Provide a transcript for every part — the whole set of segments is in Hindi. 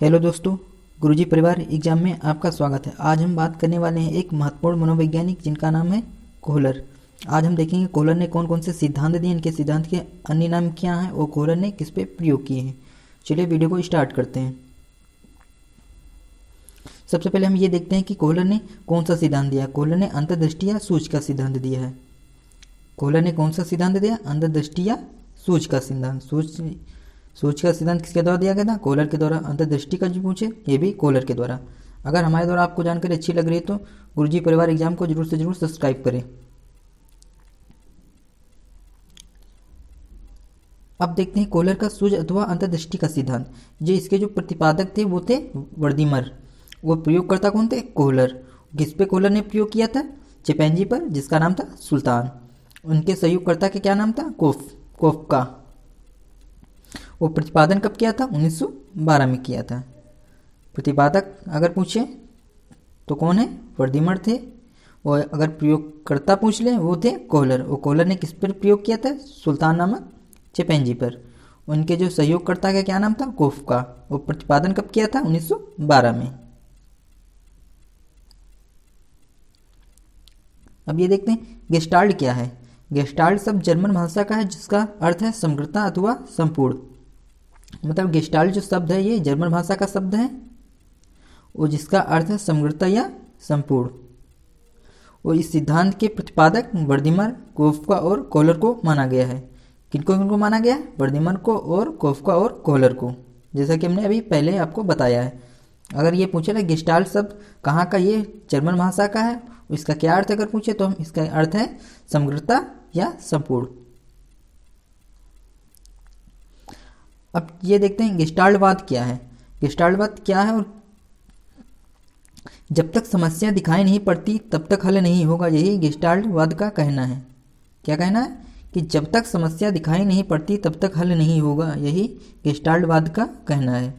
हेलो दोस्तों, गुरुजी परिवार एग्जाम में आपका स्वागत है। आज हम बात करने वाले हैं एक महत्वपूर्ण मनोवैज्ञानिक जिनका नाम है कोहलर। आज हम देखेंगे कोहलर ने कौन कौन से सिद्धांत दिए, इनके सिद्धांत के अन्य नाम क्या हैं और कोहलर ने किस पे प्रयोग किए हैं। चलिए वीडियो को स्टार्ट करते हैं। सबसे पहले हम ये देखते हैं कि कोहलर ने कौन सा सिद्धांत दिया। कोहलर ने अंतर्दृष्टि या सूझ का सिद्धांत दिया है। कोहलर ने कौन सा सिद्धांत दिया? अंतर्दृष्टि या सूझ का सिद्धांत। सूझ का सिद्धांत किसके द्वारा दिया गया था? कोहलर के द्वारा। अंतर्दृष्टि का जो पूछे ये भी कोहलर के द्वारा। अगर हमारे द्वारा आपको जानकारी अच्छी लग रही है तो गुरुजी परिवार एग्जाम को जरूर से जरूर सब्सक्राइब करें। अब देखते हैं कोहलर का सूझ अथवा अंतर्दृष्टि का सिद्धांत। जो इसके जो प्रतिपादक थे वो थे वर्दीमर। वो प्रयोगकर्ता कौन थे? कोहलर। किस पे कोहलर ने प्रयोग किया था? चिंपैंजी पर, जिसका नाम था सुल्तान। उनके संयोगकर्ता के क्या नाम था? कोफका। वो प्रतिपादन कब किया था? 1912 में किया था। प्रतिपादक अगर पूछे तो कौन है? वर्दीमर थे। और अगर प्रयोगकर्ता पूछ ले वो थे कोहलर। और कोहलर ने किस पर प्रयोग किया था? सुल्तान नामक चिंपैंजी पर। उनके जो सहयोगकर्ता का क्या नाम था? कोफका। वो प्रतिपादन कब किया था? 1912 में। अब ये देखते हैं गेस्टाल्ट क्या है। गेस्टाल्ट शब्द जर्मन भाषा का है जिसका अर्थ है समग्रता अथवा संपूर्ण। मतलब गेस्टाल्ट जो शब्द है ये जर्मन भाषा का शब्द है और जिसका अर्थ है समग्रता या संपूर्ण। और इस सिद्धांत के प्रतिपादक वर्दीमर, कोफका और कोहलर को माना गया है। किनको किनको माना गया? वर्दीमर को और कोफका और कोहलर को, जैसा कि हमने अभी पहले आपको बताया है। अगर ये पूछे ना गेस्टाल्ट शब्द कहाँ का, ये जर्मन भाषा का है, इसका क्या अर्थ अगर पूछे तो हम इसका अर्थ है समग्रता या संपूर्ण। अब ये देखते हैं गेस्टाल्टवाद क्या है। गेस्टाल्टवाद क्या है और जब तक समस्या दिखाई नहीं पड़ती तब तक हल नहीं होगा, यही गेस्टाल्टवाद का कहना है। क्या कहना है? कि जब तक समस्या दिखाई नहीं पड़ती तब तक हल नहीं होगा, यही गेस्टाल्टवाद का कहना है।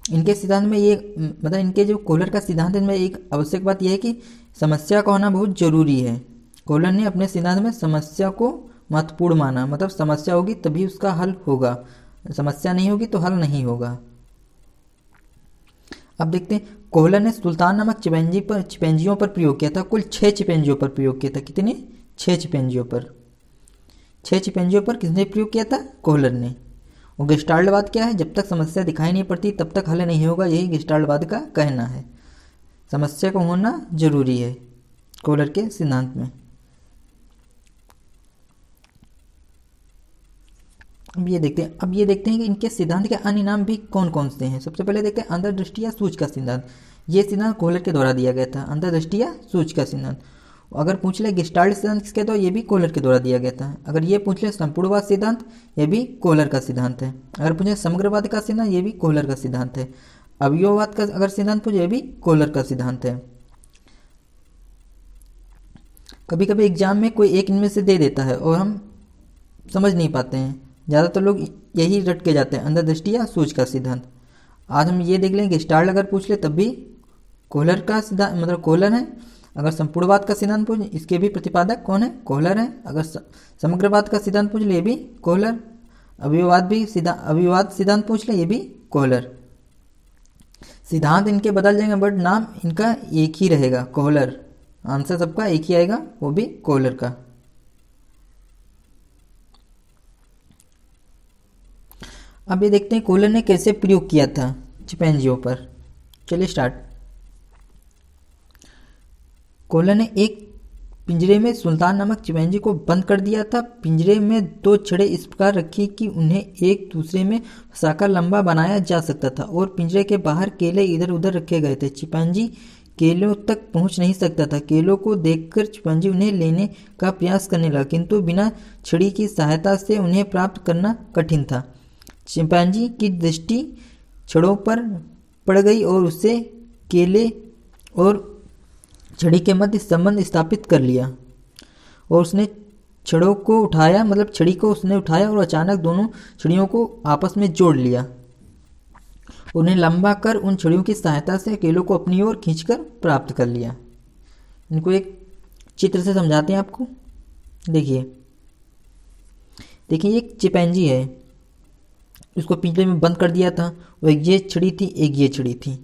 इनके सिद्धांत में ये मतलब इनके जो कोहलर का सिद्धांत है, इनमें एक आवश्यक बात यह है कि समस्या का होना बहुत जरूरी है। कोहलर ने अपने सिद्धांत में समस्या को महत्वपूर्ण माना। मतलब समस्या होगी तभी उसका हल होगा, समस्या नहीं होगी तो हल नहीं होगा। अब देखते हैं कोहलर ने सुल्तान नामक चिंपैंजियों पर प्रयोग किया था। कुल 6 चिंपैंजियों पर प्रयोग किया था। कितने? 6 चिंपैंजियों पर। 6 चिंपैंजियों पर किसने प्रयोग किया था? कोहलर ने। और गेस्टाल्टवाद क्या है? जब तक समस्या दिखाई नहीं पड़ती तब तक हल नहीं होगा, यही गेस्टाल्टवाद का कहना है। समस्या को होना जरूरी है कोहलर के सिद्धांत में। अब ये देखते हैं कि इनके सिद्धांत के अन्य नाम भी कौन कौन से हैं। सबसे पहले देखते हैं अंतर्दृष्टि या सूझ का सिद्धांत। ये सिद्धांत कोहलर के द्वारा दिया गया था, अंतर्दृष्टि या सूझ का सिद्धांत। अगर पूछ ले गेस्टाल्ट सिद्धांत किसके द्वारा, ये भी कोहलर के द्वारा दिया गया था। अगर ये पूछ ले संपूर्णवाद सिद्धांत, ये भी कोहलर का सिद्धांत है। अगर पूछे समग्रवाद का सिद्धांत, ये भी कोहलर का सिद्धांत है। अवयववाद का अगर सिद्धांत पूछे, ये भी कोहलर का सिद्धांत है। कभी कभी एग्जाम में कोई एक इनमें से दे देता है और हम समझ नहीं पाते हैं। ज़्यादातर लोग यही रट के जाते हैं, अंतर्दृष्टि या सूझ का सिद्धांत। आज हम ये देख लें गेस्टाल्ट अगर पूछ ले तब भी कोहलर का सिद्धांत, मतलब कोहलर है। अगर संपूर्णवाद का सिद्धांत पूछ, इसके भी प्रतिपादक कौन है? कोहलर है। अगर समग्रवाद का सिद्धांत पूछ ले, ये भी कोहलर। अवयववाद सिद्धांत पूछ ले, ये भी कोहलर। सिद्धांत इनके बदल जाएंगे बट नाम इनका एक ही रहेगा, कोहलर। आंसर सबका एक ही आएगा, वो भी कोहलर का। अब ये देखते हैं कोहलर ने कैसे प्रयोग किया था चिंपैंजियों पर। चलिए स्टार्ट। कोहलर ने एक पिंजरे में सुल्तान नामक चिंपैंजी को बंद कर दिया था। पिंजरे में 2 छड़ें इस प्रकार रखी कि उन्हें एक दूसरे में फंसाकर लंबा बनाया जा सकता था और पिंजरे के बाहर केले इधर उधर रखे गए थे। चिंपैंजी केलों तक पहुंच नहीं सकता था। केलों को देखकर चिंपैंजी उन्हें लेने का प्रयास करने लगा, किंतु बिना छड़ी की सहायता से उन्हें प्राप्त करना कठिन था। चिंपैंजी की दृष्टि छड़ों पर पड़ गई और उससे केले और छड़ी के मध्य संबंध स्थापित कर लिया और उसने छड़ों को उठाया, मतलब छड़ी को उसने उठाया और अचानक दोनों छड़ियों को आपस में जोड़ लिया। उन्हें लंबा कर उन छड़ियों की सहायता से केलों को अपनी ओर खींचकर प्राप्त कर लिया। इनको एक चित्र से समझाते हैं आपको। देखिए एक चिंपैंजी है, उसको पिंजरे में बंद कर दिया था। और एक ये छड़ी थी, एक ये छड़ी थी,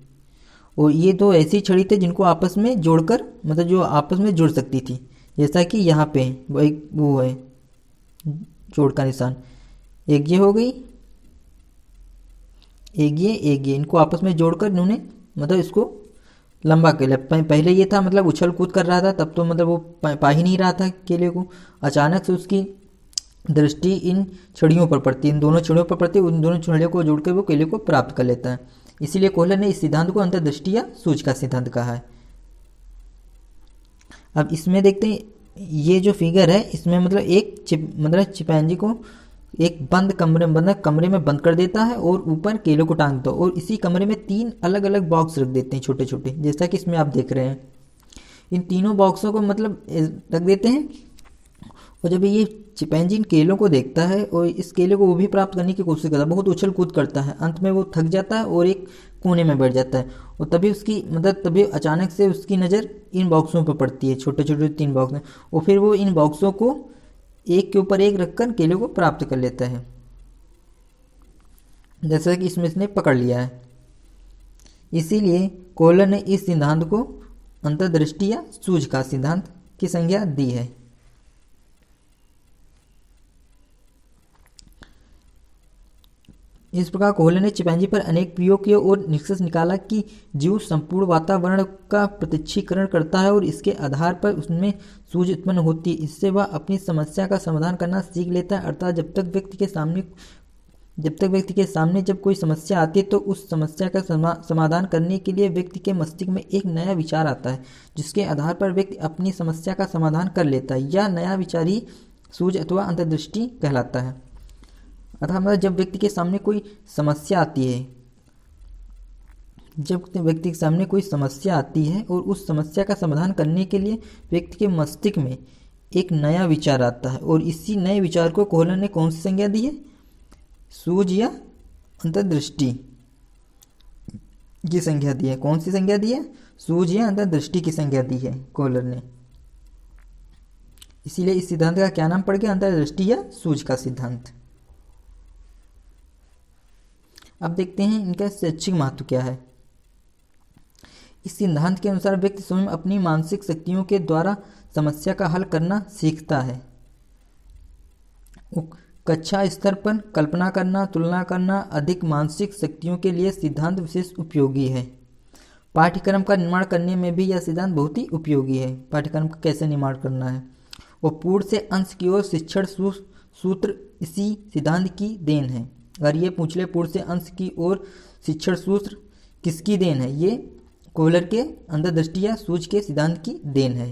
और ये दो ऐसी छड़ी थे जिनको आपस में जोड़कर, मतलब जो आपस में जुड़ सकती थी, जैसा कि यहाँ पे वो एक वो है जोड़ का निशान। एक ये हो गई, एक ये इनको आपस में जोड़कर इन्होंने मतलब इसको लंबा कर लिया। पहले ये था मतलब उछल कूद कर रहा था, तब तो मतलब वो पा ही नहीं रहा था केले को। अचानक से उसकी दृष्टि इन छड़ियों पर पड़ती, इन दोनों छड़ियों पर पड़ती, उन दोनों छड़ियों को जोड़कर वो केले को प्राप्त कर लेता है। इसीलिए कोहलर ने इस सिद्धांत को अंतर्दृष्टि या सूझ का सिद्धांत कहा है। अब इसमें देखते हैं, ये जो फिगर है इसमें मतलब मतलब चिंपैंजी को एक बंद कमरे में बंद कर देता है और ऊपर केले को टांगता है, और इसी कमरे में 3 अलग अलग बॉक्स रख देते हैं छोटे छोटे, जैसा कि इसमें आप देख रहे हैं। इन तीनों बॉक्सों को मतलब रख देते हैं, और जब ये चिंपैंजी इन केलों को देखता है और इस केले को वो भी प्राप्त करने की कोशिश करता है, बहुत उछल कूद करता है, अंत में वो थक जाता है और एक कोने में बैठ जाता है। और तभी अचानक से उसकी नज़र इन बॉक्सों पर पड़ती है, छोटे छोटे 3 बॉक्स में, और फिर वो इन बॉक्सों को एक के ऊपर एक रखकर केले को प्राप्त कर लेता है, जैसा कि इसमें इसने पकड़ लिया है। इसीलिए कोहलर ने इस सिद्धांत को अंतर्दृष्टि या सूझ का सिद्धांत की संज्ञा दी है। इस प्रकार कोहलर ने चिंपैंजी पर अनेक प्रयोग किए और निष्कर्ष निकाला कि जीव संपूर्ण वातावरण का प्रत्यक्षीकरण करता है और इसके आधार पर उसमें सूझ उत्पन्न होती है। इससे वह अपनी समस्या का समाधान करना सीख लेता है। अर्थात जब तक व्यक्ति के सामने जब कोई समस्या आती है तो उस समस्या का समाधान करने के लिए व्यक्ति के मस्तिष्क में एक नया विचार आता है, जिसके आधार पर व्यक्ति अपनी समस्या का समाधान कर लेता है। यह नया विचार ही सूझ अथवा अंतर्दृष्टि कहलाता है। अर्थात मतलब जब व्यक्ति के सामने कोई समस्या आती है और उस समस्या का समाधान करने के लिए व्यक्ति के मस्तिष्क में एक नया विचार आता है, और इसी नए विचार को कोहलर ने कौन सी संज्ञा दी है? सूझ या अंतर्दृष्टि की संज्ञा दी है। कौन सी संज्ञा दी है? सूझ या अंतर्दृष्टि की संज्ञा दी है कोहलर ने। इसीलिए इस सिद्धांत का क्या नाम पड़ गया? अंतर्दृष्टि या सूझ का सिद्धांत। अब देखते हैं इनका शैक्षिक महत्व क्या है। इस सिद्धांत के अनुसार व्यक्ति स्वयं अपनी मानसिक शक्तियों के द्वारा समस्या का हल करना सीखता है। कक्षा स्तर पर कल्पना करना, तुलना करना अधिक मानसिक शक्तियों के लिए सिद्धांत विशेष उपयोगी है। पाठ्यक्रम का निर्माण करने में भी यह सिद्धांत बहुत ही उपयोगी है। पाठ्यक्रम का कैसे निर्माण करना है, और पूर्ण से अंश की ओर शिक्षण सूत्र इसी सिद्धांत की देन है। अगर ये पूछ ले पूर्ण से अंश की ओर शिक्षण सूत्र किसकी देन है, ये कोहलर के अंतर्दृष्टि या सूझ के सिद्धांत की देन है।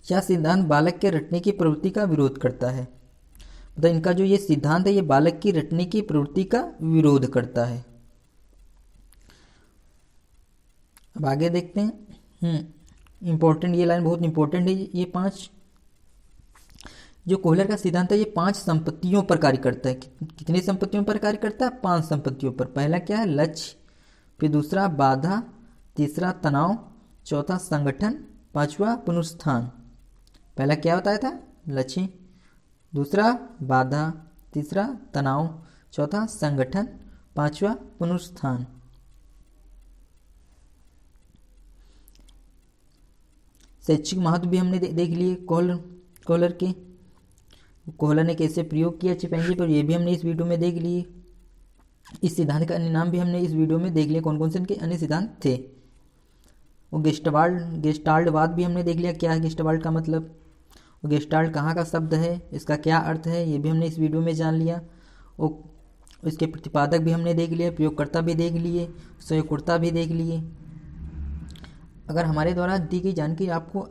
यह सिद्धांत बालक के रटने की प्रवृत्ति का विरोध करता है। मतलब इनका जो ये सिद्धांत है ये बालक की रटने की प्रवृत्ति का विरोध करता है। अब आगे देखते हैं। इंपॉर्टेंट, ये लाइन बहुत इंपॉर्टेंट है। ये 5 जो कोहलर का सिद्धांत है ये 5 संपत्तियों पर कार्य करता है। कितनी संपत्तियों पर कार्य करता है? 5 संपत्तियों पर। पहला क्या है? लक्ष्य, फिर दूसरा बाधा, तीसरा तनाव, चौथा संगठन, पांचवा पुनरुत्थान। पहला क्या बताया था? लक्ष्य, दूसरा बाधा, तीसरा तनाव, चौथा संगठन, पांचवा पुनरुत्थान। शैक्षिक महत्व भी हमने देख लिए कोहलर के। कोहलर ने कैसे प्रयोग किया चिंपैंजी पर, यह भी हमने इस वीडियो में देख लिए। इस सिद्धांत का अन्य नाम भी हमने इस वीडियो में देख लिया, कौन कौन से इनके अन्य सिद्धांत थे। और गेस्टाल्टवाद भी हमने देख लिया, क्या है गेस्टाल्ट का मतलब, और गेस्टाल्ट कहाँ का शब्द है, इसका क्या अर्थ है, ये भी हमने इस वीडियो में जान लिया। और इसके प्रतिपादक भी हमने देख लिए, प्रयोगकर्ता भी देख लिए, सहयोगकर्ता भी देख लिए। अगर हमारे द्वारा दी गई जानकारी आपको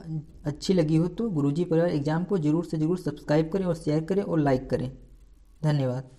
अच्छी लगी हो तो गुरुजी परिवार एग्जाम को जरूर से जरूर सब्सक्राइब करें और शेयर करें और लाइक करें। धन्यवाद।